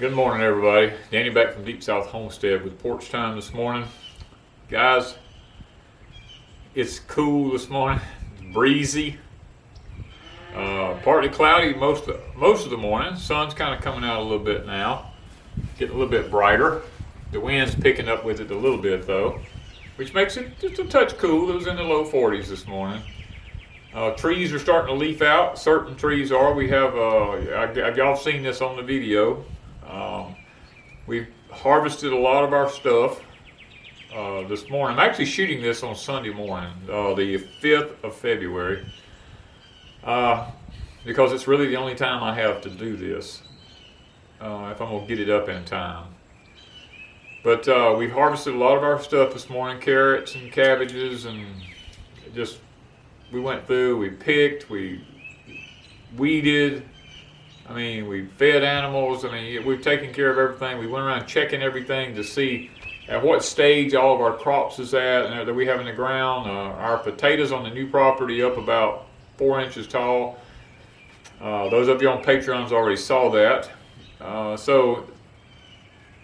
Good morning, everybody. Danny back from Deepsouth Homestead with Porch Time this morning. Guys, it's cool this morning. It's breezy. Partly cloudy most of the morning. Sun's kind of coming out a little bit now. Getting a little bit brighter. The wind's picking up with it a little bit though, which makes it just a touch cool. It was in the low 40s this morning. Trees are starting to leaf out. Certain trees are. We have, y'all seen this on the video. We've harvested a lot of our stuff this morning. I'm actually shooting this on Sunday morning, the 5th of February, because it's really the only time I have to do this, if I'm going to get it up in time. But we've harvested a lot of our stuff this morning, carrots and cabbages, and just, we went through, we picked, we weeded. I mean, we fed animals. I mean, we've taken care of everything. We went around checking everything to see at what stage all of our crops is at and that we have in the ground. Our potatoes on the new property up about 4 inches tall. Those of you on Patreon's already saw that. So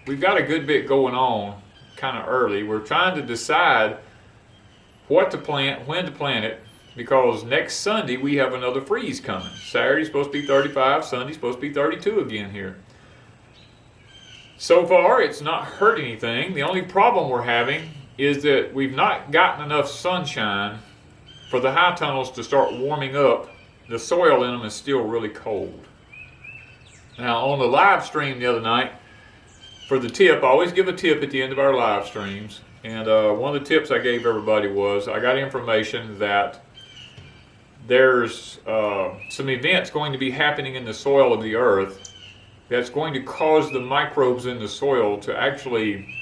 we've got a good bit going on kind of early. We're trying to decide what to plant, when to plant it, because next Sunday we have another freeze coming. Saturday's supposed to be 35, Sunday's supposed to be 32 again here. So far it's not hurt anything. The only problem we're having is that we've not gotten enough sunshine for the high tunnels to start warming up. The soil in them is still really cold. Now on the live stream the other night, for the tip, I always give a tip at the end of our live streams, and one of the tips I gave everybody was I got information that there's some events going to be happening in the soil of the earth that's going to cause the microbes in the soil to actually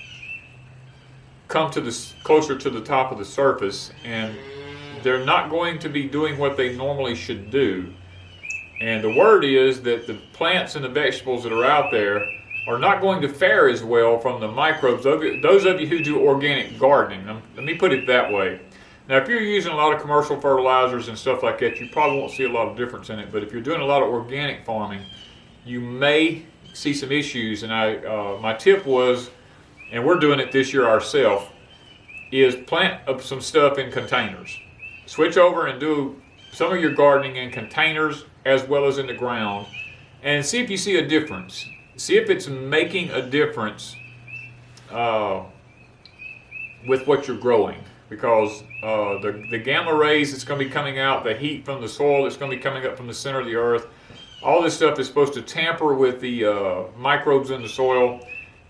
come to closer to the top of the surface, and they're not going to be doing what they normally should do. And the word is that the plants and the vegetables that are out there are not going to fare as well from the microbes. Those of you who do organic gardening, let me put it that way. Now, if you're using a lot of commercial fertilizers and stuff like that, you probably won't see a lot of difference in it. But if you're doing a lot of organic farming, you may see some issues. And my tip was, and we're doing it this year ourselves, is plant up some stuff in containers. Switch over and do some of your gardening in containers as well as in the ground, and see if you see a difference. See if it's making a difference with what you're growing. Because the gamma rays that's going to be coming out, the heat from the soil that's going to be coming up from the center of the earth, all this stuff is supposed to tamper with the microbes in the soil,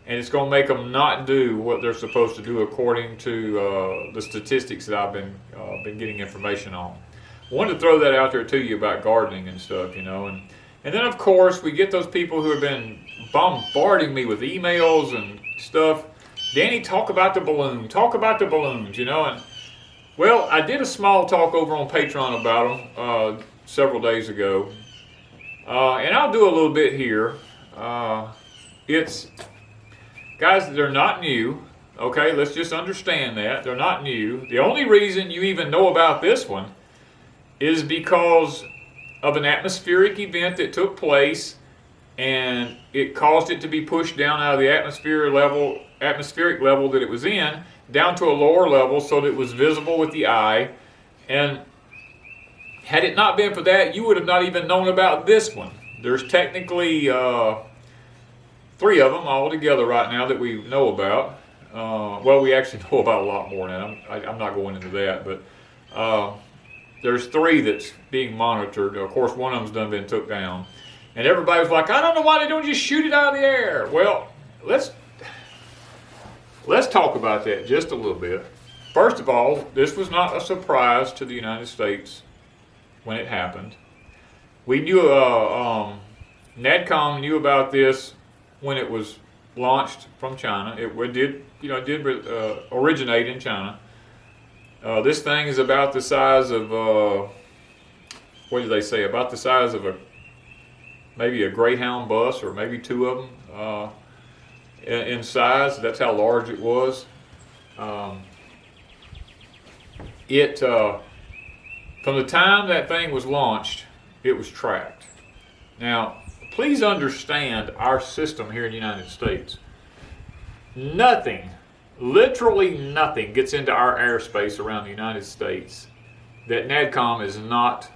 and it's going to make them not do what they're supposed to do according to the statistics that I've been getting information on. I wanted to throw that out there to you about gardening and stuff, you know. And then of course we get those people who have been bombarding me with emails and stuff. Danny, talk about the balloons, you know. And well, I did a small talk over on Patreon about them several days ago, and I'll do a little bit here. It's, guys, they're not new. Okay, let's just understand that they're not new. The only reason you even know about this one is because of an atmospheric event that took place, and it caused it to be pushed down out of the atmospheric level that it was in down to a lower level so that it was visible with the eye. And had it not been for that, you would have not even known about this one. There's technically 3 of them all together right now that we know about. Well, we actually know about a lot more now. I'm not going into that, but there's 3 that's being monitored. Of course, one of them's been took down. And everybody was like, I don't know why they don't just shoot it out of the air. Well, let's talk about that just a little bit. First of all, this was not a surprise to the United States when it happened. We knew, NADCOM knew about this when it was launched from China. It did originate in China. This thing is about the size of, what did they say? About the size of maybe a Greyhound bus, or maybe 2 of them. In size. That's how large it was. From the time that thing was launched, it was tracked. Now, please understand our system here in the United States. Nothing, literally nothing, gets into our airspace around the United States that NADCOM is not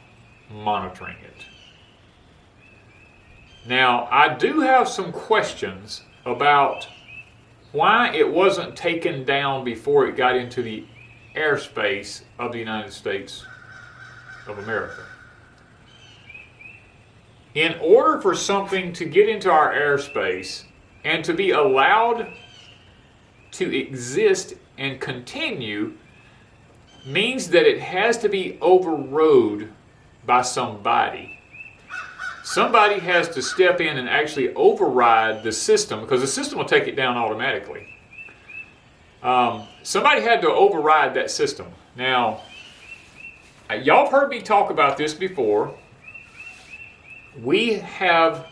monitoring it. Now, I do have some questions about why it wasn't taken down before it got into the airspace of the United States of America. In order for something to get into our airspace and to be allowed to exist and continue means that it has to be overrode by somebody. Somebody has to step in and actually override the system, because the system will take it down automatically. Somebody had to override that system. Now, y'all have heard me talk about this before. We have,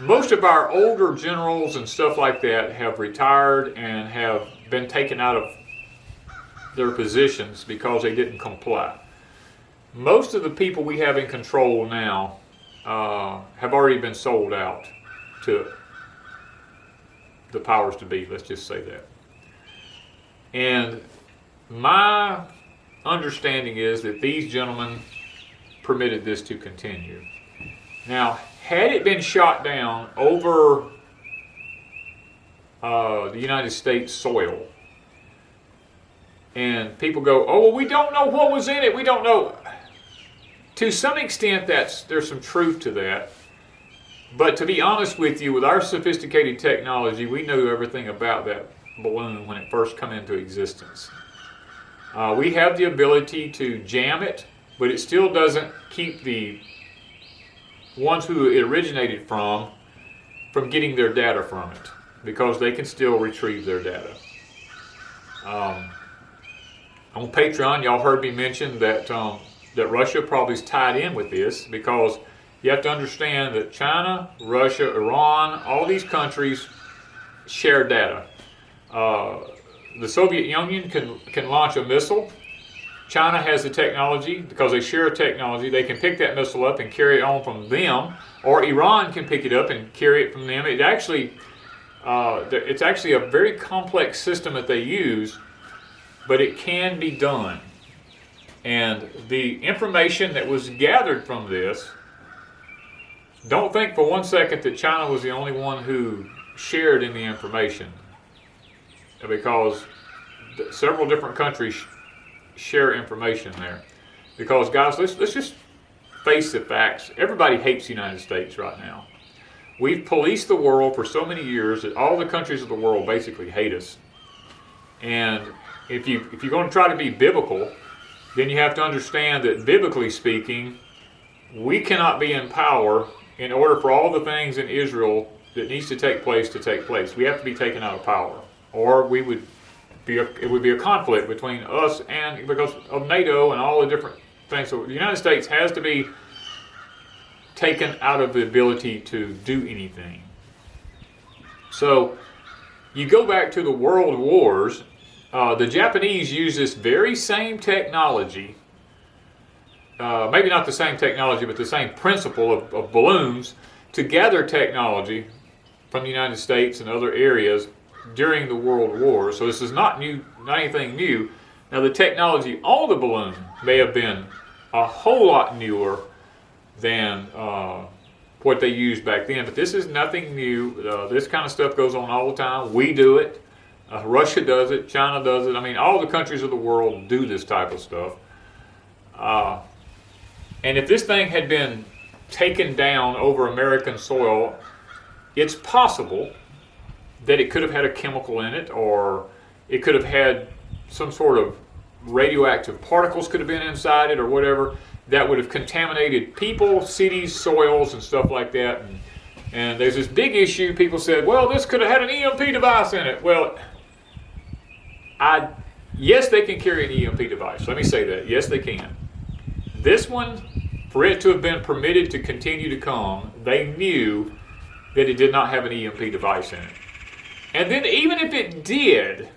most of our older generals and stuff like that have retired and have been taken out of their positions because they didn't comply. Most of the people we have in control now have already been sold out to the powers to be, let's just say that. And my understanding is that these gentlemen permitted this to continue. Now, had it been shot down over the United States soil, and people go, oh, well, we don't know what was in it, we don't know. To some extent, there's some truth to that. But to be honest with you, with our sophisticated technology, we knew everything about that balloon when it first came into existence. We have the ability to jam it, but it still doesn't keep the ones who it originated from getting their data from it, because they can still retrieve their data. On Patreon, y'all heard me mention that that Russia probably is tied in with this, because you have to understand that China, Russia, Iran, all these countries share data. The Soviet Union can launch a missile. China has the technology, because they share technology, they can pick that missile up and carry it on from them, or Iran can pick it up and carry it from them. It's actually a very complex system that they use, but it can be done. And the information that was gathered from this, don't think for one second that China was the only one who shared in the information, because several different countries share information there. Because guys, let's just face the facts. Everybody hates the United States right now. We've policed the world for so many years that all the countries of the world basically hate us. And if you're going to try to be biblical, then you have to understand that biblically speaking, we cannot be in power in order for all the things in Israel that needs to take place. We have to be taken out of power, or it would be a conflict between us and, because of NATO and all the different things. So the United States has to be taken out of the ability to do anything. So you go back to the World Wars. The Japanese use this very same technology, maybe not the same technology, but the same principle of balloons, to gather technology from the United States and other areas during the World War. So this is not anything new. Now, the technology on the balloon may have been a whole lot newer than what they used back then, but this is nothing new. This kind of stuff goes on all the time. We do it. Russia does it, China does it. I mean, all the countries of the world do this type of stuff. And if this thing had been taken down over American soil, it's possible that it could have had a chemical in it, or it could have had some sort of radioactive particles could have been inside it, or whatever, that would have contaminated people, cities, soils, and stuff like that. And there's this big issue. People said, well, this could have had an EMP device in it. Well, yes, they can carry an EMP device. Let me say that. Yes, they can. This one, for it to have been permitted to continue to come, they knew that it did not have an EMP device in it. And then even if it did,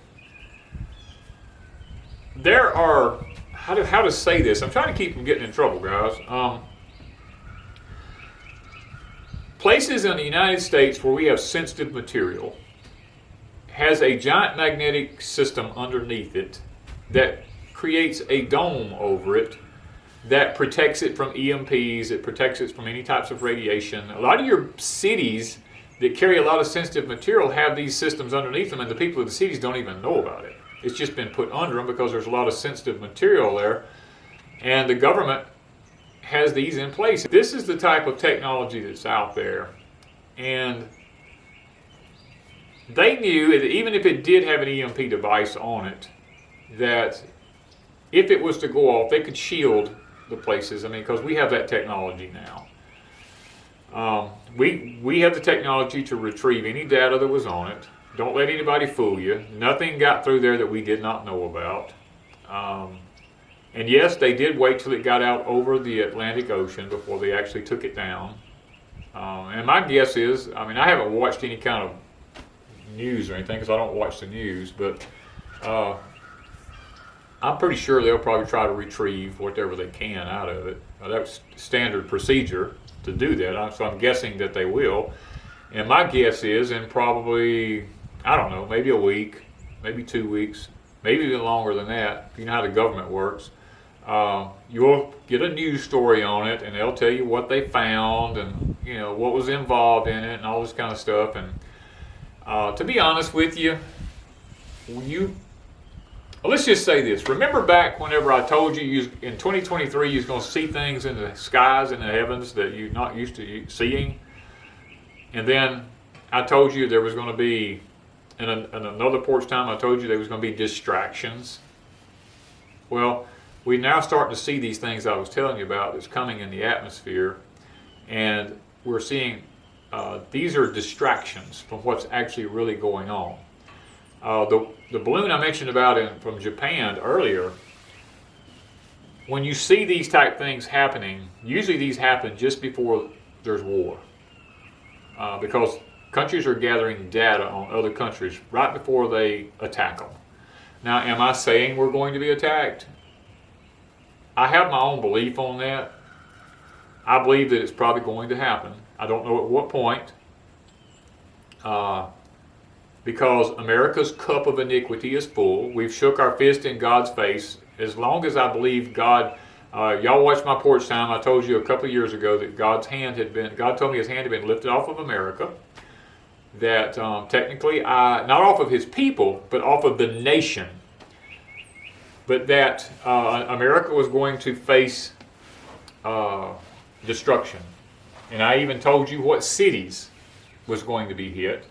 there are, how to say this? I'm trying to keep from getting in trouble, guys. places in the United States where we have sensitive material has a giant magnetic system underneath it that creates a dome over it that protects it from EMPs, it protects it from any types of radiation. A lot of your cities that carry a lot of sensitive material have these systems underneath them, and the people of the cities don't even know about it. It's just been put under them because there's a lot of sensitive material there, and the government has these in place. This is the type of technology that's out there, and they knew that even if it did have an EMP device on it, that if it was to go off, they could shield the places. I mean, because we have that technology now. We have the technology to retrieve any data that was on it. Don't let anybody fool you. Nothing got through there that we did not know about. And yes, they did wait till it got out over the Atlantic Ocean before they actually took it down. And my guess is, I mean, I haven't watched any kind of news or anything because I don't watch the news, but I'm pretty sure they'll probably try to retrieve whatever they can out of it. That's standard procedure to do that, so I'm guessing that they will. And my guess is in probably, I don't know, maybe a week, maybe 2 weeks, maybe even longer than that. You know how the government works. You'll get a news story on it, and they'll tell you what they found and what was involved in it and all this kind of stuff. And to be honest with you, let's just say this. Remember back whenever I told you in 2023 you was going to see things in the skies and the heavens that you're not used to seeing? And then I told you there was going to be, in another porch time, I told you there was going to be distractions. Well, we're now starting to see these things I was telling you about that's coming in the atmosphere, and we're seeing these are distractions from what's actually really going on. The balloon I mentioned about from Japan earlier, when you see these type things happening, usually these happen just before there's war. Because countries are gathering data on other countries right before they attack them. Now, am I saying we're going to be attacked? I have my own belief on that. I believe that it's probably going to happen. I don't know at what point. Because America's cup of iniquity is full. We've shook our fist in God's face. As long as I believe God, y'all watched my porch time, I told you a couple of years ago that God told me his hand had been lifted off of America. That technically, not off of his people, but off of the nation. But that America was going to face destruction. And I even told you what cities was going to be hit.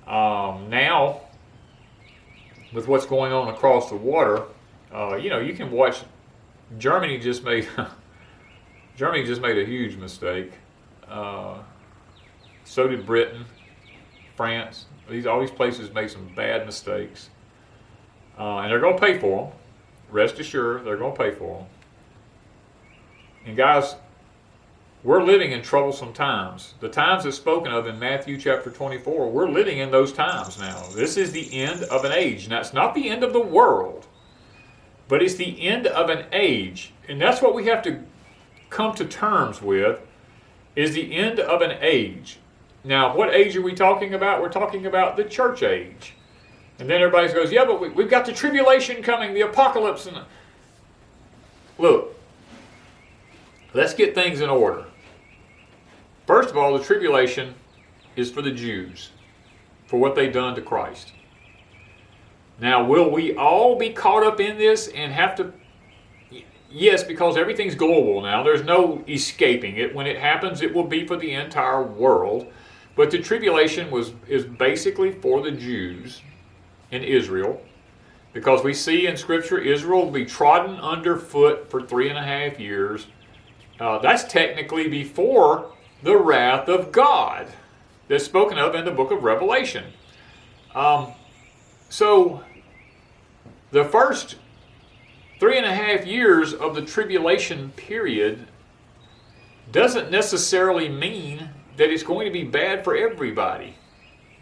Now, with what's going on across the water, you can watch. Germany just made a huge mistake. So did Britain, France. All these places made some bad mistakes, and they're going to pay for them. Rest assured, they're going to pay for them. And guys, we're living in troublesome times. The times that's spoken of in Matthew chapter 24, we're living in those times now. This is the end of an age. Now, it's not the end of the world, but it's the end of an age. And that's what we have to come to terms with, is the end of an age. Now, what age are we talking about? We're talking about the church age. And then everybody goes, yeah, but we've got the tribulation coming, the apocalypse. Look, let's get things in order. First of all, the tribulation is for the Jews, for what they've done to Christ. Now, will we all be caught up in this and have to? Yes, because everything's global now. There's no escaping it. When it happens, it will be for the entire world. But the tribulation is basically for the Jews in Israel, because we see in Scripture Israel will be trodden underfoot for 3.5 years. That's technically before the wrath of God that's spoken of in the book of Revelation. So the first 3.5 years of the tribulation period doesn't necessarily mean that it's going to be bad for everybody,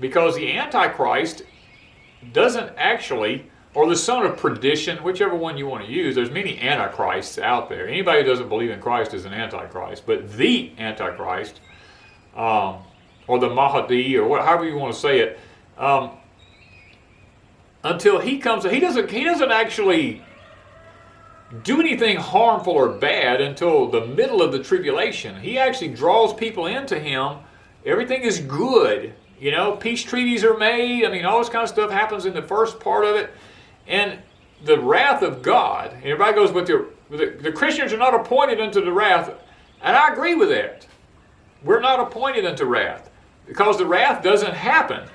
because the Antichrist doesn't actually, or the son of perdition, whichever one you want to use. There's many antichrists out there. Anybody who doesn't believe in Christ is an antichrist, but the Antichrist or the Mahdi, or however you want to say it, until he comes. He doesn't actually do anything harmful or bad until the middle of the tribulation. He actually draws people into him. Everything is good. Peace treaties are made. I mean, all this kind of stuff happens in the first part of it. And the wrath of God, and everybody goes, but the Christians are not appointed unto the wrath. And I agree with that. We're not appointed unto wrath, because the wrath doesn't happen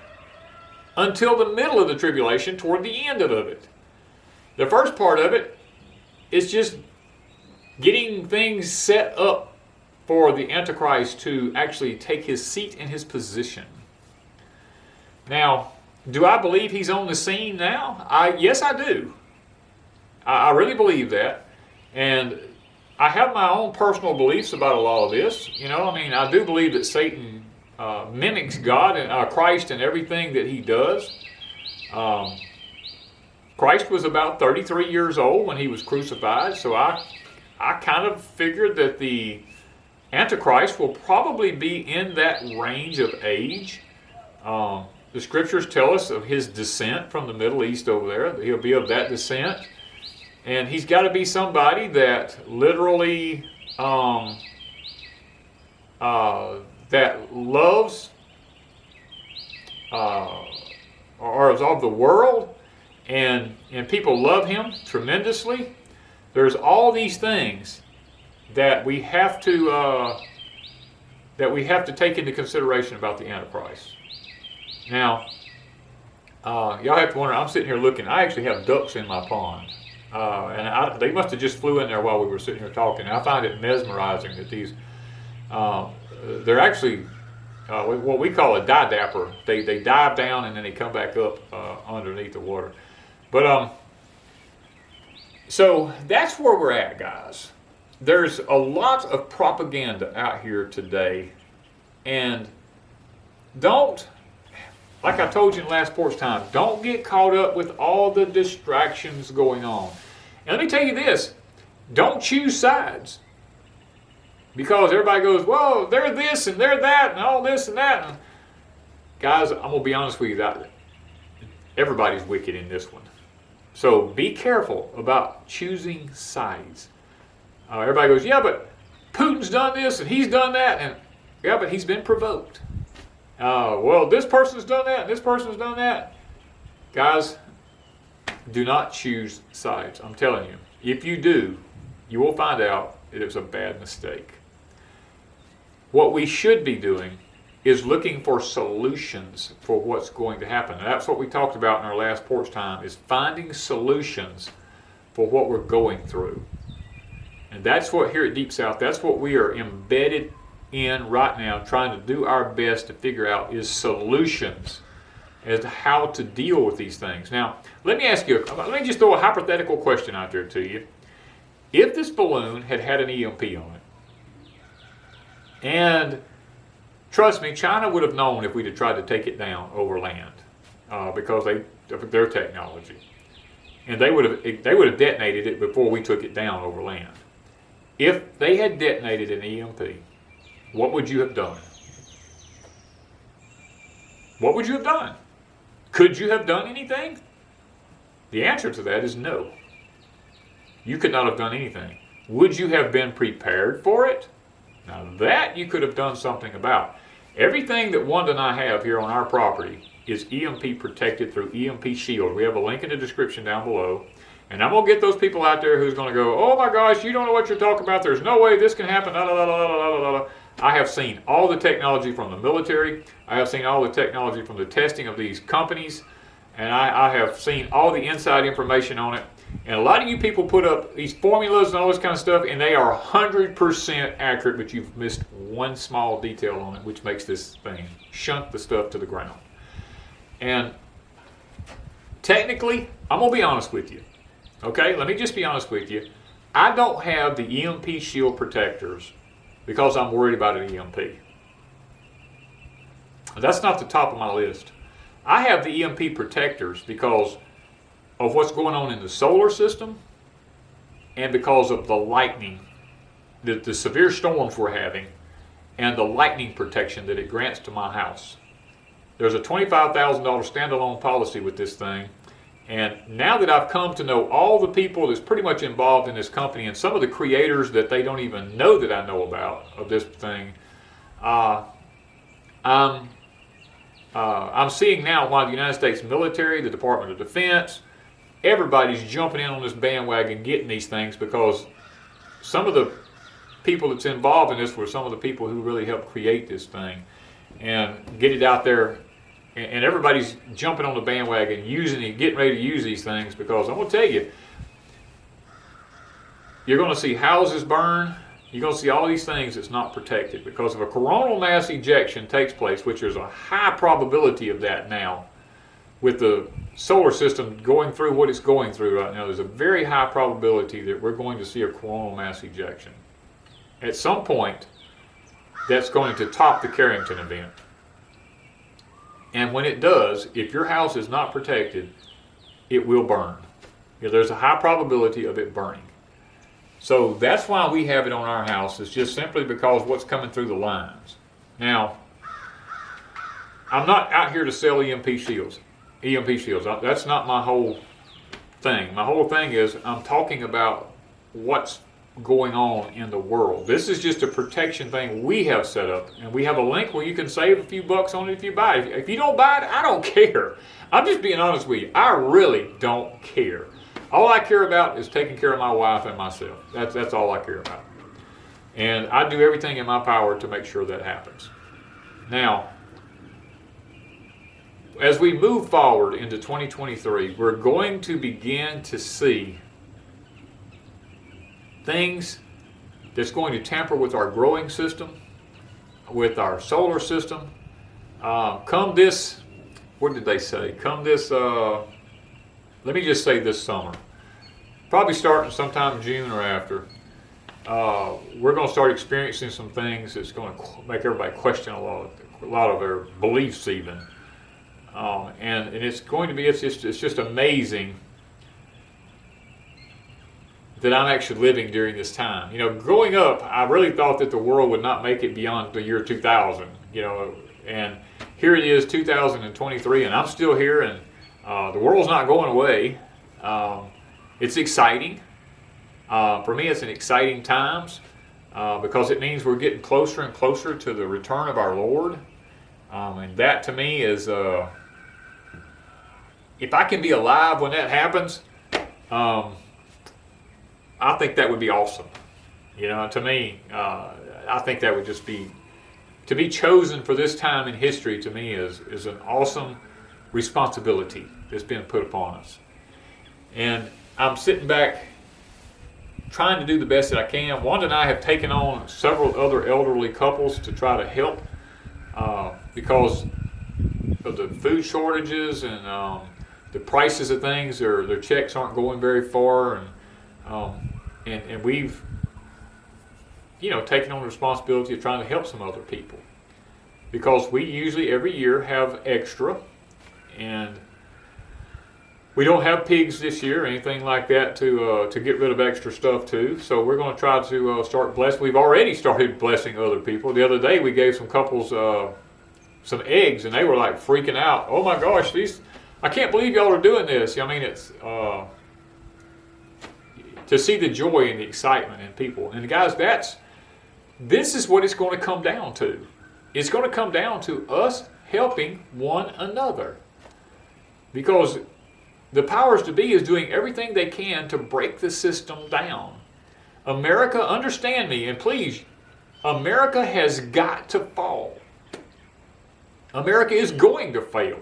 until the middle of the tribulation, toward the end of it. The first part of it is just getting things set up for the Antichrist to actually take his seat and his position. Now, do I believe he's on the scene now? Yes, I do. I really believe that. And I have my own personal beliefs about a lot of this. I do believe that Satan mimics God and Christ in everything that he does. Christ was about 33 years old when he was crucified, so I kind of figured that the Antichrist will probably be in that range of age. The scriptures tell us of his descent from the Middle East over there. He'll be of that descent. And he's got to be somebody that literally that loves or is of the world, and people love him tremendously. There's all these things that we have to take into consideration about the Antichrist. Now, y'all have to wonder, I'm sitting here looking, I actually have ducks in my pond. They must have just flew in there while we were sitting here talking. I find it mesmerizing that these, they're actually what we call a didapper. They dive down and then they come back up underneath the water. But so that's where we're at, guys. There's a lot of propaganda out here today, and like I told you in the last Porch Time, don't get caught up with all the distractions going on. And let me tell you this, don't choose sides. Because everybody goes, well, they're this and they're that and all this and that. And guys, I'm going to be honest with you, everybody's wicked in this one. So be careful about choosing sides. Everybody goes, yeah, but Putin's done this and he's done that. And yeah, but he's been provoked. Well, this person's done that and this person's done that. Guys, do not choose sides. I'm telling you. If you do, you will find out that it was a bad mistake. What we should be doing is looking for solutions for what's going to happen. And that's what we talked about in our last Porch Time, is finding solutions for what we're going through. And that's what here at Deepsouth, that's what we are embedded in right now, trying to do our best to figure out, is solutions as to how to deal with these things. Now, let me just throw a hypothetical question out there to you. If this balloon had an EMP on it, and trust me, China would have known if we'd have tried to take it down over land, because of their technology, and they would have detonated it before we took it down over land. If they had detonated an EMP, what would you have done? What would you have done? Could you have done anything? The answer to that is no. You could not have done anything. Would you have been prepared for it? Now that you could have done something about. Everything that Wanda and I have here on our property is EMP protected through EMP shield. We have a link in the description down below. And I'm going to get those people out there who's going to go, oh my gosh, you don't know what you're talking about. There's no way this can happen. I have seen all the technology from the military. I have seen all the technology from the testing of these companies. And I have seen all the inside information on it. And a lot of you people put up these formulas and all this kind of stuff, and they are 100% accurate, but you've missed one small detail on it, which makes this thing shunt the stuff to the ground. And technically, I'm going to be honest with you. Okay, let me just be honest with you. I don't have the EMP shield protectors because I'm worried about an EMP. That's not the top of my list. I have the EMP protectors because of what's going on in the solar system and because of the lightning, the severe storms we're having, and the lightning protection that it grants to my house. There's a $25,000 standalone policy with this thing. And now that I've come to know all the people that's pretty much involved in this company and some of the creators that they don't even know that I know about of this thing, I'm seeing now why the United States military, the Department of Defense, everybody's jumping in on this bandwagon getting these things, because some of the people that's involved in this were some of the people who really helped create this thing and get it out there. And everybody's jumping on the bandwagon, using it, getting ready to use these things, because I'm going to tell you, you're going to see houses burn. You're going to see all these things that's not protected because if a coronal mass ejection takes place, which there's a high probability of that now, with the solar system going through what it's going through right now, there's a very high probability that we're going to see a coronal mass ejection. At some point, that's going to top the Carrington event. And when it does, if your house is not protected, it will burn. There's a high probability of it burning. So that's why we have it on our house. It's just simply because what's coming through the lines. Now, I'm not out here to sell EMP shields. That's not my whole thing. My whole thing is I'm talking about what's going on in the world. This is just a protection thing we have set up, and we have a link where you can save a few bucks on it if you buy it. If you don't buy it, I don't care. I'm just being honest with you. I really don't care. All I care about is taking care of my wife and myself. That's all I care about. And I do everything in my power to make sure that happens. Now, as we move forward into 2023, we're going to begin to see things that's going to tamper with our growing system, with our solar system. Come this, what did they say? Come this, let me just say this summer, probably starting sometime in June or after, we're going to start experiencing some things that's going to make everybody question a lot of their beliefs even. And it's going to be, it's just amazing that I'm actually living during this time. You know, growing up, I really thought that the world would not make it beyond the year 2000, you know, and here it is 2023 and I'm still here, and the world's not going away. It's exciting. For me, it's an exciting times because it means we're getting closer and closer to the return of our Lord. And that to me is, if I can be alive when that happens, I think that would be awesome. You know, to me, I think that would just be, to be chosen for this time in history to me is an awesome responsibility that's been put upon us. And I'm sitting back trying to do the best that I can. Wanda and I have taken on several other elderly couples to try to help because of the food shortages and the prices of things. Their checks aren't going very far, and we've, you know, taken on the responsibility of trying to help some other people, because we usually every year have extra, and we don't have pigs this year or anything like that to get rid of extra stuff too. So we're going to try to start blessing. We've already started blessing other people. The other day we gave some couples some eggs, and they were like freaking out. Oh my gosh, I can't believe y'all are doing this. I mean, it's to see the joy and the excitement in people. And guys, this is what it's going to come down to. It's going to come down to us helping one another, because the powers to be is doing everything they can to break the system down. America, understand me, and please, America has got to fall. America is going to fail.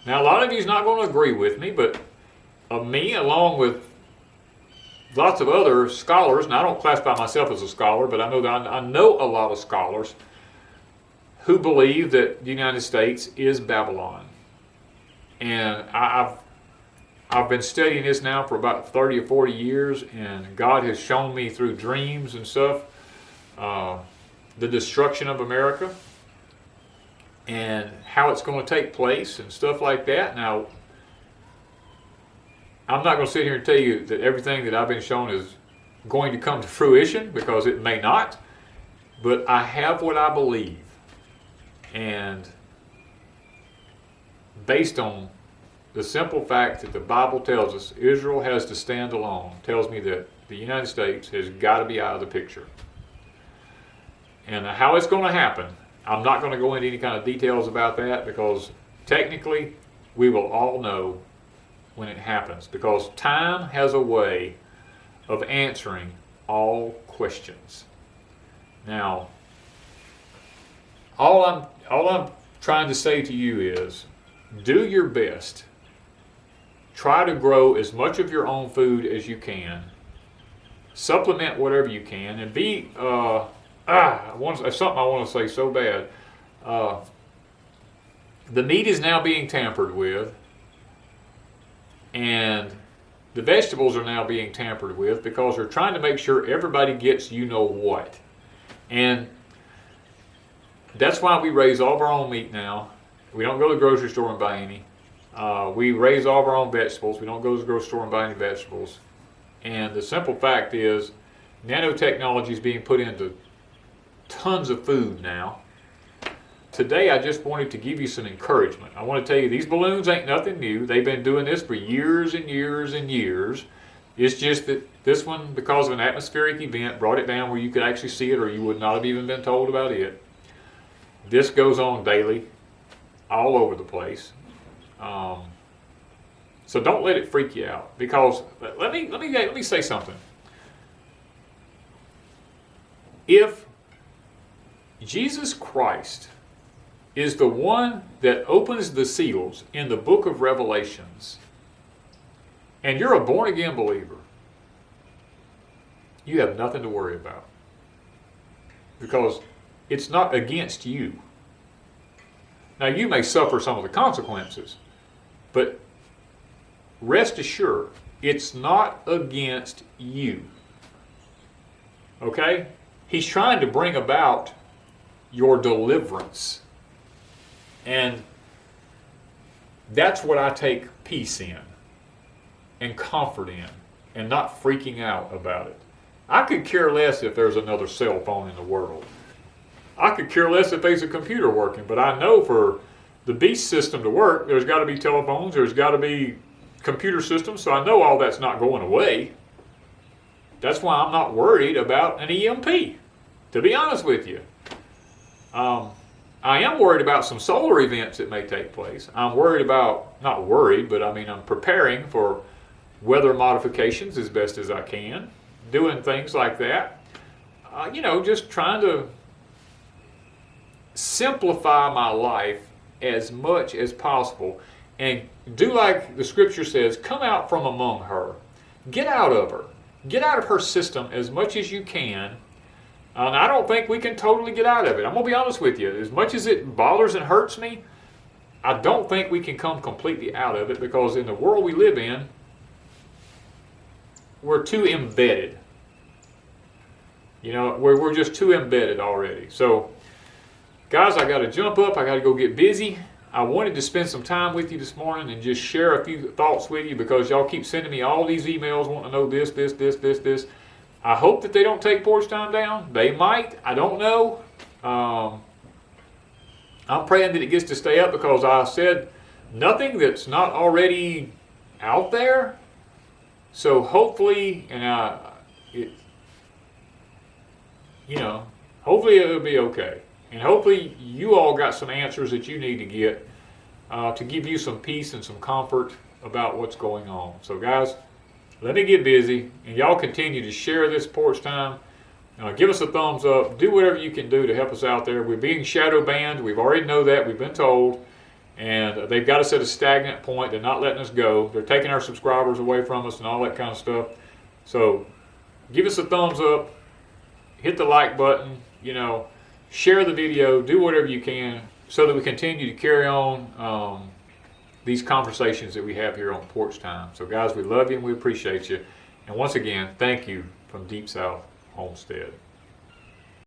Now, a lot of you is not going to agree with me, but me, along with lots of other scholars, and I don't classify myself as a scholar, but I know that I know a lot of scholars who believe that the United States is Babylon. And I've been studying this now for about 30 or 40 years, and God has shown me through dreams and stuff the destruction of America and how it's going to take place and stuff like that. Now, I'm not going to sit here and tell you that everything that I've been shown is going to come to fruition, because it may not. But I have what I believe, and based on the simple fact that the Bible tells us Israel has to stand alone, tells me that the United States has got to be out of the picture. And how it's going to happen, I'm not going to go into any kind of details about that, because technically we will all know when it happens, because time has a way of answering all questions. Now, all I'm trying to say to you is, do your best. Try to grow as much of your own food as you can. Supplement whatever you can, and be something I want to say so bad. The meat is now being tampered with, and the vegetables are now being tampered with, because they're trying to make sure everybody gets you know what. And that's why we raise all of our own meat now. We don't go to the grocery store and buy any. We raise all of our own vegetables. We don't go to the grocery store and buy any vegetables. And the simple fact is, nanotechnology is being put into tons of food now. Today I just wanted to give you some encouragement. I want to tell you, these balloons ain't nothing new. They've been doing this for years and years and years. It's just that this one, because of an atmospheric event, brought it down where you could actually see it, or you would not have even been told about it. This goes on daily, all over the place. So don't let it freak you out, because let me say something. If Jesus Christ is the one that opens the seals in the book of Revelations, and you're a born-again believer, you have nothing to worry about, because it's not against you. Now, you may suffer some of the consequences, but rest assured, it's not against you. Okay? He's trying to bring about your deliverance. And that's what I take peace in, and comfort in, and not freaking out about it. I could care less if there's another cell phone in the world. I could care less if there's a computer working, but I know for the beast system to work, there's got to be telephones, there's got to be computer systems, so I know all that's not going away. That's why I'm not worried about an EMP, to be honest with you. I am worried about some solar events that may take place. I'm worried about, not worried, but I mean I'm preparing for weather modifications as best as I can, doing things like that. Just trying to simplify my life as much as possible, and do like the scripture says, come out from among her. Get out of her. Get out of her system as much as you can. And I don't think we can totally get out of it. I'm going to be honest with you. As much as it bothers and hurts me, I don't think we can come completely out of it, because in the world we live in, we're too embedded. We're just too embedded already. So, guys, I got to jump up. I got to go get busy. I wanted to spend some time with you this morning and just share a few thoughts with you, because y'all keep sending me all these emails wanting to know this. I hope that they don't take Porch Time down. They might. I don't know. I'm praying that it gets to stay up, because I said nothing that's not already out there. So hopefully, hopefully it'll be okay. And hopefully you all got some answers that you need to get to give you some peace and some comfort about what's going on. So guys, let me get busy, and y'all continue to share this Porch Time. Give us a thumbs up. Do whatever you can do to help us out there. We're being shadow banned. We've already know that. We've been told. And they've got us at a stagnant point. They're not letting us go. They're taking our subscribers away from us and all that kind of stuff. So give us a thumbs up. Hit the like button. Share the video. Do whatever you can so that we continue to carry on these conversations that we have here on Porch Time. So guys, we love you and we appreciate you. And once again, thank you from Deepsouth Homestead.